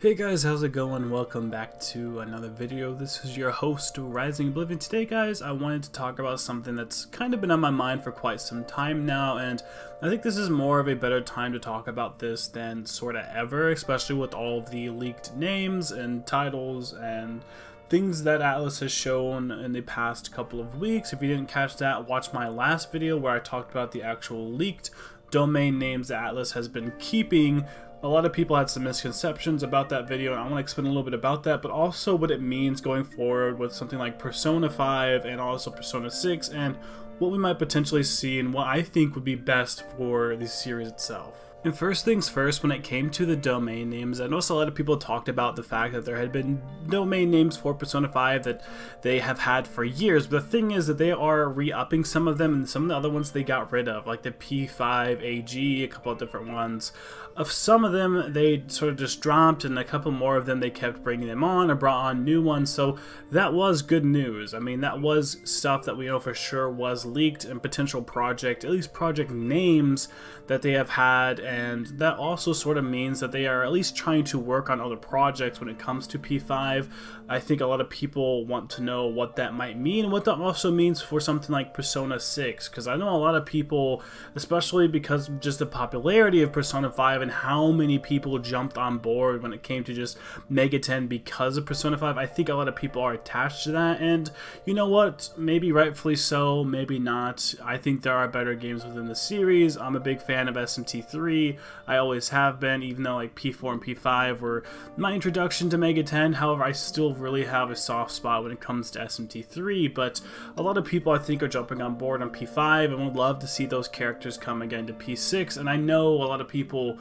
Hey guys, how's it going? Welcome back to another video. This is your host, Rising Oblivion. Today guys, I wanted to talk about something that's kind of been on my mind for quite some time now, and I think this is more of a better time to talk about this than sorta ever, especially with all of the leaked names and titles and things that Atlus has shown in the past couple of weeks. If you didn't catch that, watch my last video where I talked about the actual leaked domain names that Atlus has been keeping. A lot of people had some misconceptions about that video, and I want to explain a little bit about that, but also what it means going forward with something like Persona 5 and also Persona 6, and what we might potentially see and what I think would be best for the series itself. And first things first, when it came to the domain names, I noticed a lot of people talked about the fact that there had been domain names for Persona 5 that they have had for years, but the thing is that they are re-upping some of them, and some of the other ones they got rid of, like the P25AG, a couple of different ones. Of some of them they sort of just dropped, and a couple more of them they kept bringing them on or brought on new ones, so that was good news. I mean, that was stuff that we know for sure was leaked and potential project, at least project names that they have had, and that also sort of means that they are at least trying to work on other projects when it comes to P5. I think a lot of people want to know what that might mean and what that also means for something like Persona 6, because I know a lot of people, especially because of just the popularity of Persona 5 and how many people jumped on board when it came to just Mega 10 because of Persona 5, I think a lot of people are attached to that, and you know what, maybe rightfully so, maybe not. I think there are better games within the series. I'm a big fan of SMT3, I always have been, even though like P4 and P5 were my introduction to Mega 10. However, I still really have a soft spot when it comes to SMT3, but a lot of people I think are jumping on board on P5 and would love to see those characters come again to P6, and I know a lot of people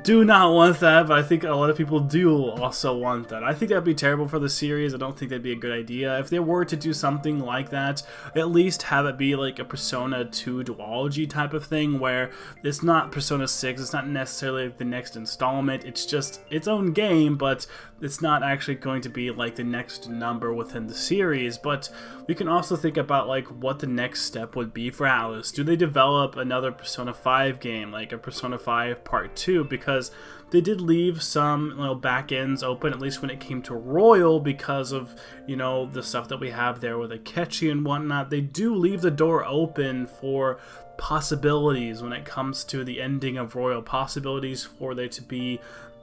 do not want that, but I think a lot of people do also want that. I think that'd be terrible for the series. I don't think that'd be a good idea. If they were to do something like that, at least have it be like a Persona 2 duology type of thing, where it's not Persona 6, it's not necessarily the next installment, it's just its own game, but it's not actually going to be like the next number within the series. But we can also think about like what the next step would be for Atlus. Do they develop another Persona 5 game, like a Persona 5 Part 2? Because they did leave some back ends open, at least when it came to Royal, because of, you know, the stuff that we have there with Akechi and whatnot. They do leave the door open for possibilities when it comes to the ending of Royal, possibilities for there to be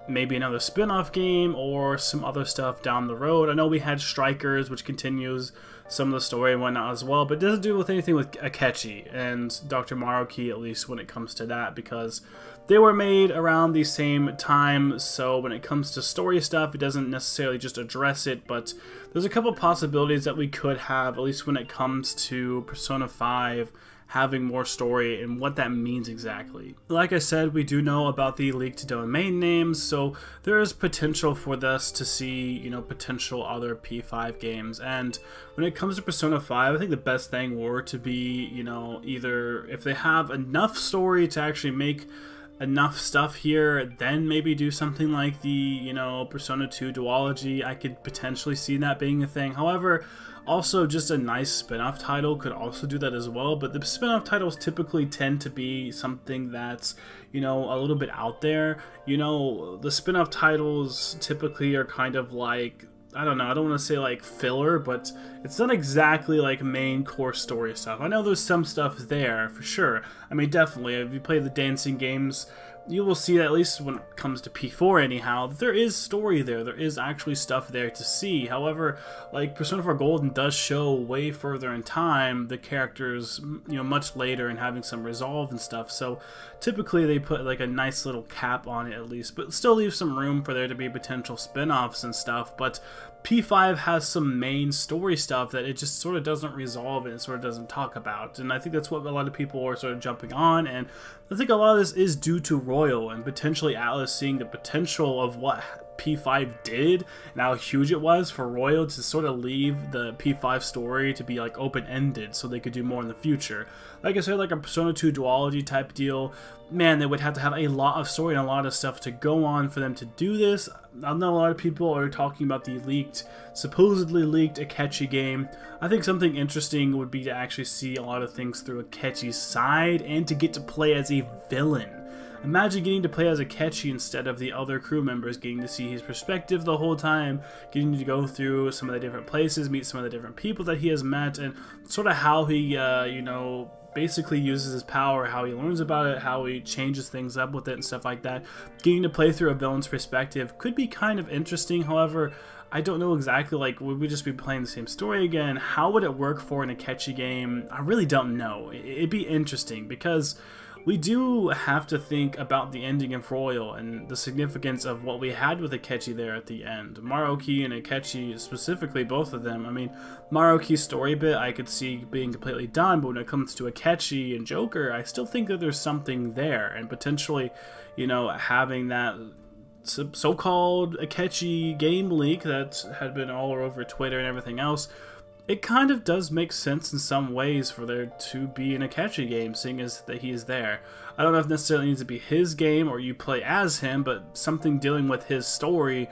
maybe another spin-off game or some other stuff down the road. I know we had Strikers, which continues some of the story and whatnot as well, but it doesn't do with anything with Akechi and Dr. Maruki, at least when it comes to that, because they were made around the same time. So when it comes to story stuff, it doesn't necessarily just address it, but there's a couple possibilities that we could have, at least when it comes to Persona 5 having more story and what that means exactly. Like I said, we do know about the leaked domain names, so there is potential for this to see, you know, potential other P5 games. And when it comes to Persona 5, I think the best thing were to be, you know, either if they have enough story to actually make enough stuff here, then maybe do something like the, you know, Persona 2 duology. I could potentially see that being a thing. However, also just a nice spin-off title could also do that as well, but the spin-off titles typically tend to be something that's, you know, a little bit out there. You know, the spin-off titles typically are kind of like, I don't know, I don't want to say like filler, but it's not exactly like main core story stuff. I know there's some stuff there for sure. I mean, definitely, if you play the dancing games, you will see that, at least when it comes to P4 anyhow, that there is story there. There is actually stuff there to see. However, like Persona 4 Golden does show way further in time the characters, you know, much later and having some resolve and stuff. So typically they put like a nice little cap on it at least, but still leave some room for there to be potential spin-offs and stuff. But P5 has some main story stuff that it just sort of doesn't resolve and it sort of doesn't talk about, and I think that's what a lot of people are sort of jumping on, and I think a lot of this is due to Royal and potentially Atlus seeing the potential of what P5 did and how huge it was for Royal to sort of leave the P5 story to be like open-ended so they could do more in the future. Like I said, like a Persona 2 duology type deal, man, they would have to have a lot of story and a lot of stuff to go on for them to do this. I know a lot of people are talking about the supposedly leaked Akechi game. I think something interesting would be to actually see a lot of things through Akechi's side and to get to play as a villain. imagine getting to play as Akechi instead of the other crew members, getting to see his perspective the whole time, getting to go through some of the different places, meet some of the different people that he has met, and sort of how he, you know, basically uses his power, how he learns about it, how he changes things up with it and stuff like that. Getting to play through a villain's perspective could be kind of interesting. However, I don't know exactly, like, would we just be playing the same story again? How would it work for an Akechi game? I really don't know. It'd be interesting because we do have to think about the ending of Royal and the significance of what we had with Akechi there at the end. Maruoki and Akechi specifically, both of them. I mean, Maruoki's story bit I could see being completely done, but when it comes to Akechi and Joker, I still think that there's something there, and potentially, you know, having that so-called Akechi game leak that had been all over Twitter and everything else, it kind of does make sense in some ways for there to be an Akechi game, seeing as that he is there. I don't know if it necessarily needs to be his game or you play as him, but something dealing with his story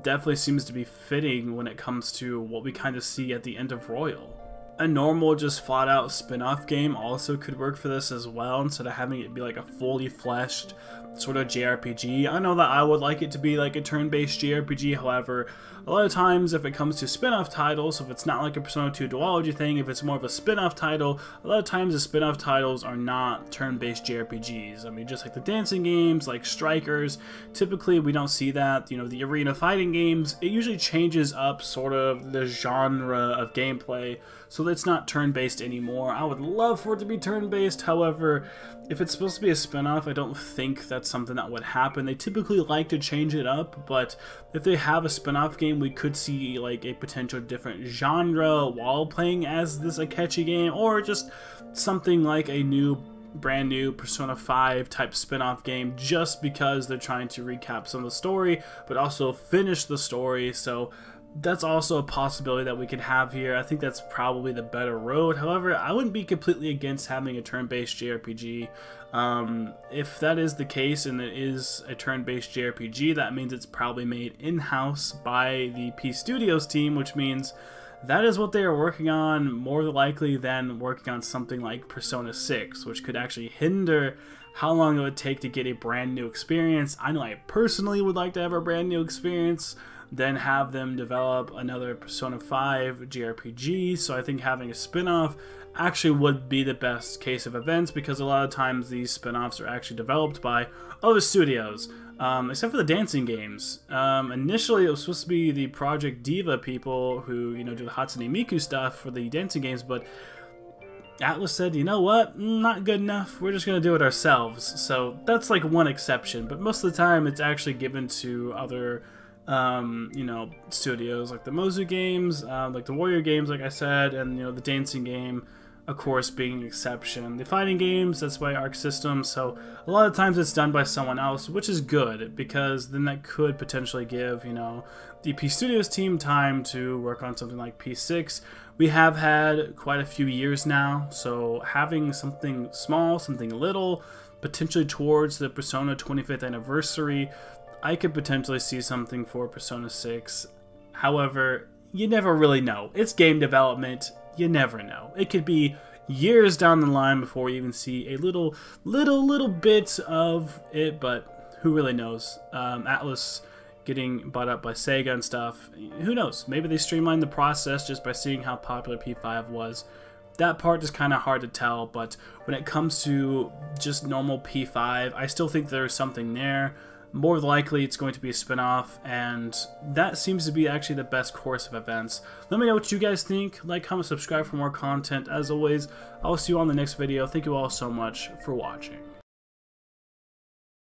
definitely seems to be fitting when it comes to what we kind of see at the end of Royal. A normal, just flat-out spin-off game also could work for this as well, instead of having it be like a fully fleshed sort of JRPG. I know that I would like it to be like a turn-based JRPG, however, a lot of times if it comes to spin-off titles, if it's not like a Persona 2 duology thing, if it's more of a spin-off title, a lot of times the spin-off titles are not turn-based JRPGs. I mean, just like the dancing games, like Strikers, typically we don't see that. You know, the arena fighting games, it usually changes up sort of the genre of gameplay, so it's not turn-based anymore. I would love for it to be turn-based, however, if it's supposed to be a spin-off, I don't think that's something that would happen. They typically like to change it up, but if they have a spin-off game, we could see like a potential different genre while playing as this Akechi game, or just something like a brand new Persona 5 type spin-off game, just because they're trying to recap some of the story, but also finish the story. So that's also a possibility that we could have here. I think that's probably the better road. However, I wouldn't be completely against having a turn-based JRPG. If that is the case and it is a turn-based JRPG, that means it's probably made in-house by the P Studios team, which means that is what they are working on more likely than working on something like Persona 6, which could actually hinder how long it would take to get a brand new experience. I know I personally would like to have a brand new experience, then have them develop another Persona 5 JRPG, so I think having a spin-off actually would be the best case of events, because a lot of times these spin-offs are actually developed by other studios, except for the dancing games. Initially it was supposed to be the Project Diva people who, you know, do the Hatsune Miku stuff for the dancing games, but Atlus said, you know what, not good enough, we're just going to do it ourselves. So that's like one exception, but most of the time it's actually given to other you know, studios like the Mozu games, like the Warrior games, like I said, and, you know, the dancing game, of course, being an exception. The fighting games, that's by Arc Systems, so a lot of times it's done by someone else, which is good, because then that could potentially give, you know, the P Studios team time to work on something like P6. We have had quite a few years now, so having something small, something little, potentially towards the Persona 25th anniversary, I could potentially see something for Persona 6. However, you never really know. It's game development. You never know. It could be years down the line before we even see a little bit of it, but who really knows? Atlus getting bought up by Sega and stuff. Who knows? Maybe they streamlined the process just by seeing how popular P5 was. That part is kind of hard to tell, but when it comes to just normal P5, I still think there's something there. More likely it's going to be a spin-off, and that seems to be actually the best course of events. Let me know what you guys think. Like, comment, subscribe for more content. As always, I'll see you on the next video. Thank you all so much for watching.